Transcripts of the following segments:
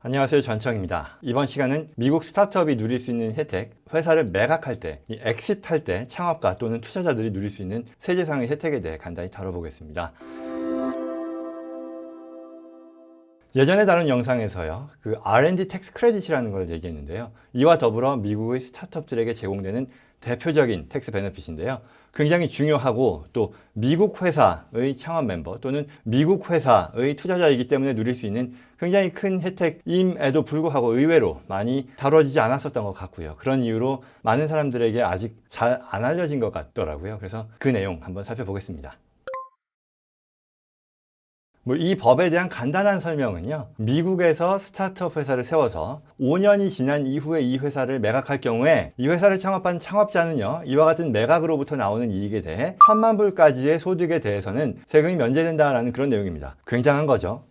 안녕하세요, 전청입니다. 이번 시간은 미국 스타트업이 누릴 수 있는 혜택, 회사를 매각할 때, 엑싯할 때 창업가 또는 투자자들이 누릴 수 있는 세제상의 혜택에 대해 간단히 다뤄보겠습니다. 예전에 다룬 영상에서요, 그 R&D 텍스 크레딧이라는 걸 얘기했는데요. 이와 더불어 미국의 스타트업들에게 제공되는 대표적인 텍스 베네핏인데요. 굉장히 중요하고 또 미국 회사의 창업 멤버 또는 미국 회사의 투자자이기 때문에 누릴 수 있는 굉장히 큰 혜택임에도 불구하고 의외로 많이 다뤄지지 않았었던 것 같고요. 그런 이유로 많은 사람들에게 아직 잘 안 알려진 것 같더라고요. 그래서 그 내용 한번 살펴보겠습니다. 이 법에 대한 간단한 설명은요, 미국에서 스타트업 회사를 세워서 5년이 지난 이후에 이 회사를 매각할 경우에 이 회사를 창업한 창업자는요, 이와 같은 매각으로부터 나오는 이익에 대해 1,000만 불까지의 소득에 대해서는 세금이 면제된다라는 그런 내용입니다. 굉장한 거죠.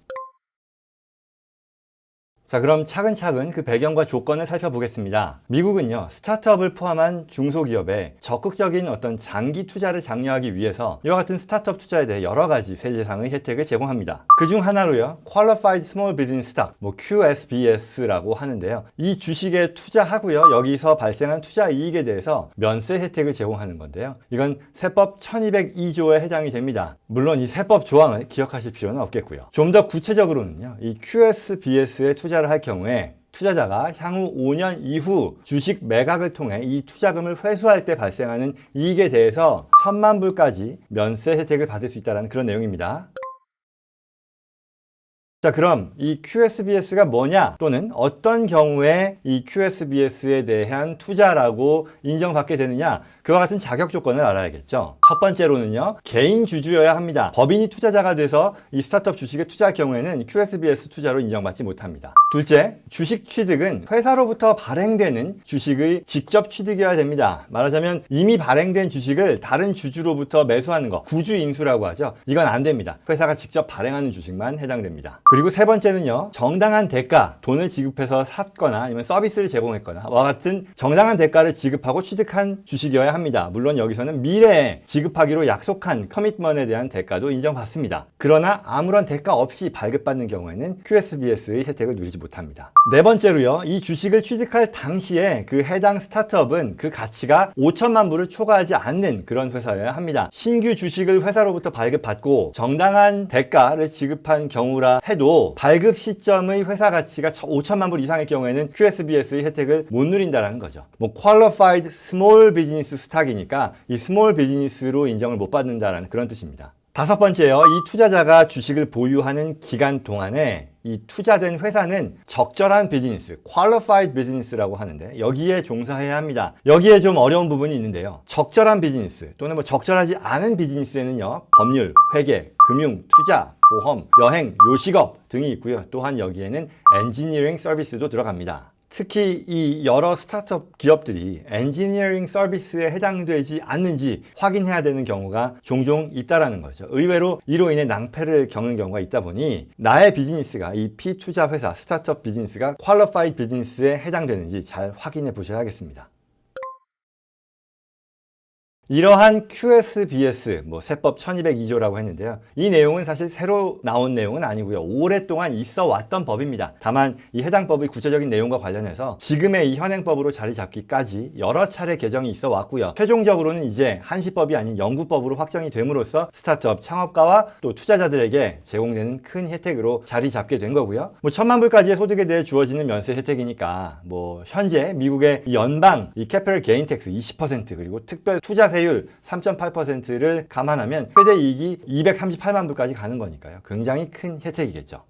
자, 그럼 차근차근 그 배경과 조건을 살펴보겠습니다. 미국은요, 스타트업을 포함한 중소기업에 적극적인 어떤 장기 투자를 장려하기 위해서 이와 같은 스타트업 투자에 대해 여러 가지 세제상의 혜택을 제공합니다. 그 중 하나로요, Qualified Small Business Stock, QSBS라고 하는데요. 이 주식에 투자하고요, 여기서 발생한 투자 이익에 대해서 면세 혜택을 제공하는 건데요. 이건 세법 1202조에 해당이 됩니다. 물론 이 세법 조항을 기억하실 필요는 없겠고요. 좀 더 구체적으로는요, 이 QSBS에 투자를 할 경우에 투자자가 향후 5년 이후 주식 매각을 통해 이 투자금을 회수할 때 발생하는 이익에 대해서 1,000만 불까지 면세 혜택을 받을 수 있다는 그런 내용입니다. 자, 그럼 이 QSBS가 뭐냐, 또는 어떤 경우에 이 QSBS에 대한 투자라고 인정받게 되느냐, 그와 같은 자격 조건을 알아야겠죠. 첫 번째로는요, 개인 주주여야 합니다. 법인이 투자자가 돼서 이 스타트업 주식에 투자할 경우에는 QSBS 투자로 인정받지 못합니다. 둘째, 주식 취득은 회사로부터 발행되는 주식의 직접 취득이어야 됩니다. 말하자면 이미 발행된 주식을 다른 주주로부터 매수하는 거, 구주 인수라고 하죠. 이건 안 됩니다. 회사가 직접 발행하는 주식만 해당됩니다. 그리고 세 번째는요, 정당한 대가, 돈을 지급해서 샀거나 아니면 서비스를 제공했거나 와 같은 정당한 대가를 지급하고 취득한 주식이어야 합니다. 물론 여기서는 미래에 지급하기로 약속한 커미트먼트에 대한 대가도 인정받습니다. 그러나 아무런 대가 없이 발급받는 경우에는 QSBS의 혜택을 누리지 못합니다. 네 번째로요, 이 주식을 취득할 당시에 그 해당 스타트업은 그 가치가 5,000만 불을 초과하지 않는 그런 회사여야 합니다. 신규 주식을 회사로부터 발급받고 정당한 대가를 지급한 경우라 해도 발급 시점의 회사 가치가 5,000만 불 이상의 경우에는 QSBS의 혜택을 못 누린다는 거죠. Qualified Small Business Stock이니까 이 스몰 비즈니스로 인정을 못 받는다는 그런 뜻입니다. 다섯 번째요, 이 투자자가 주식을 보유하는 기간 동안에 이 투자된 회사는 적절한 비즈니스, Qualified Business라고 하는데 여기에 종사해야 합니다. 여기에 좀 어려운 부분이 있는데요. 적절한 비즈니스 또는 적절하지 않은 비즈니스에는요, 법률, 회계, 금융, 투자, 보험, 여행, 요식업 등이 있고요. 또한 여기에는 엔지니어링 서비스도 들어갑니다. 특히 이 여러 스타트업 기업들이 엔지니어링 서비스에 해당되지 않는지 확인해야 되는 경우가 종종 있다라는 거죠. 의외로 이로 인해 낭패를 겪는 경우가 있다 보니 나의 비즈니스가 이 피투자 회사, 스타트업 비즈니스가 퀄리파이드 비즈니스에 해당되는지 잘 확인해 보셔야겠습니다. 이러한 QSBS, 세법 1202조라고 했는데요. 이 내용은 사실 새로 나온 내용은 아니고요. 오랫동안 있어 왔던 법입니다. 다만 이 해당 법의 구체적인 내용과 관련해서 지금의 이 현행법으로 자리 잡기까지 여러 차례 개정이 있어 왔고요. 최종적으로는 이제 한시법이 아닌 영구법으로 확정이 됨으로써 스타트업 창업가와 또 투자자들에게 제공되는 큰 혜택으로 자리 잡게 된 거고요. 1,000만 불까지의 소득에 대해 주어지는 면세 혜택이니까 현재 미국의 연방 이 캐피털 게인 텍스 20% 그리고 특별 투자 세율 3.8%를 감안하면 최대 이익이 238만 불까지 가는 거니까요. 굉장히 큰 혜택이겠죠.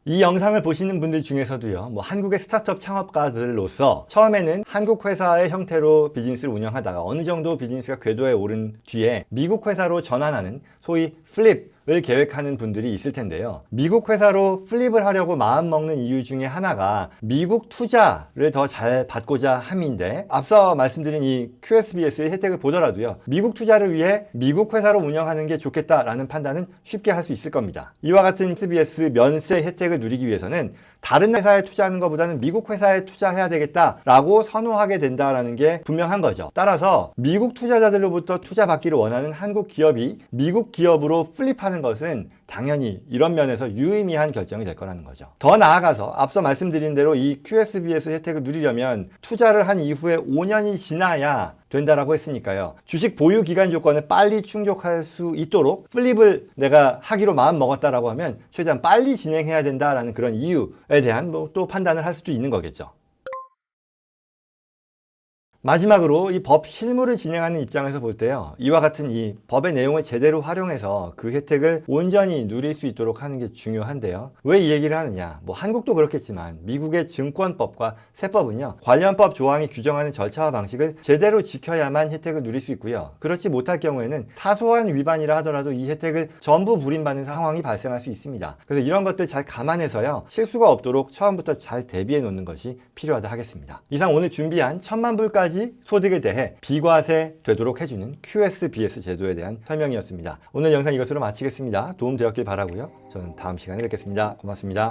이 영상을 보시는 분들 중에서도요, 한국의 스타트업 창업가들로서 처음에는 한국 회사의 형태로 비즈니스를 운영하다가 어느 정도 비즈니스가 궤도에 오른 뒤에 미국 회사로 전환하는 소위 플립을 계획하는 분들이 있을 텐데요. 미국 회사로 플립을 하려고 마음먹는 이유 중에 하나가 미국 투자를 더 잘 받고자 함인데, 앞서 말씀드린 이 QSBS의 혜택을 보더라도요, 미국 투자를 위해 미국 회사로 운영하는 게 좋겠다라는 판단은 쉽게 할 수 있을 겁니다. 이와 같은 QSBS 면세 혜택을 누리기 위해서는 다른 회사에 투자하는 것보다는 미국 회사에 투자해야 되겠다라고 선호하게 된다라는 게 분명한 거죠. 따라서 미국 투자자들로부터 투자받기를 원하는 한국 기업이 미국 기업으로 플립하는 것은 당연히 이런 면에서 유의미한 결정이 될 거라는 거죠. 더 나아가서 앞서 말씀드린 대로 이 QSBS 혜택을 누리려면 투자를 한 이후에 5년이 지나야 된다라고 했으니까요. 주식 보유 기간 조건을 빨리 충족할 수 있도록 플립을 내가 하기로 마음 먹었다라고 하면 최대한 빨리 진행해야 된다라는 그런 이유에 대한 뭐 또 판단을 할 수도 있는 거겠죠. 마지막으로 이 법 실무를 진행하는 입장에서 볼 때요. 이와 같은 이 법의 내용을 제대로 활용해서 그 혜택을 온전히 누릴 수 있도록 하는 게 중요한데요. 왜 이 얘기를 하느냐? 뭐 한국도 그렇겠지만 미국의 증권법과 세법은요. 관련 법 조항이 규정하는 절차와 방식을 제대로 지켜야만 혜택을 누릴 수 있고요. 그렇지 못할 경우에는 사소한 위반이라 하더라도 이 혜택을 전부 불임받는 상황이 발생할 수 있습니다. 그래서 이런 것들 잘 감안해서요. 실수가 없도록 처음부터 잘 대비해 놓는 것이 필요하다 하겠습니다. 이상 오늘 준비한 1,000만 불까지 소득에 대해 비과세 되도록 해주는 QSBS 제도에 대한 설명이었습니다. 오늘 영상 이것으로 마치겠습니다. 도움 되었길 바라고요. 저는 다음 시간에 뵙겠습니다. 고맙습니다.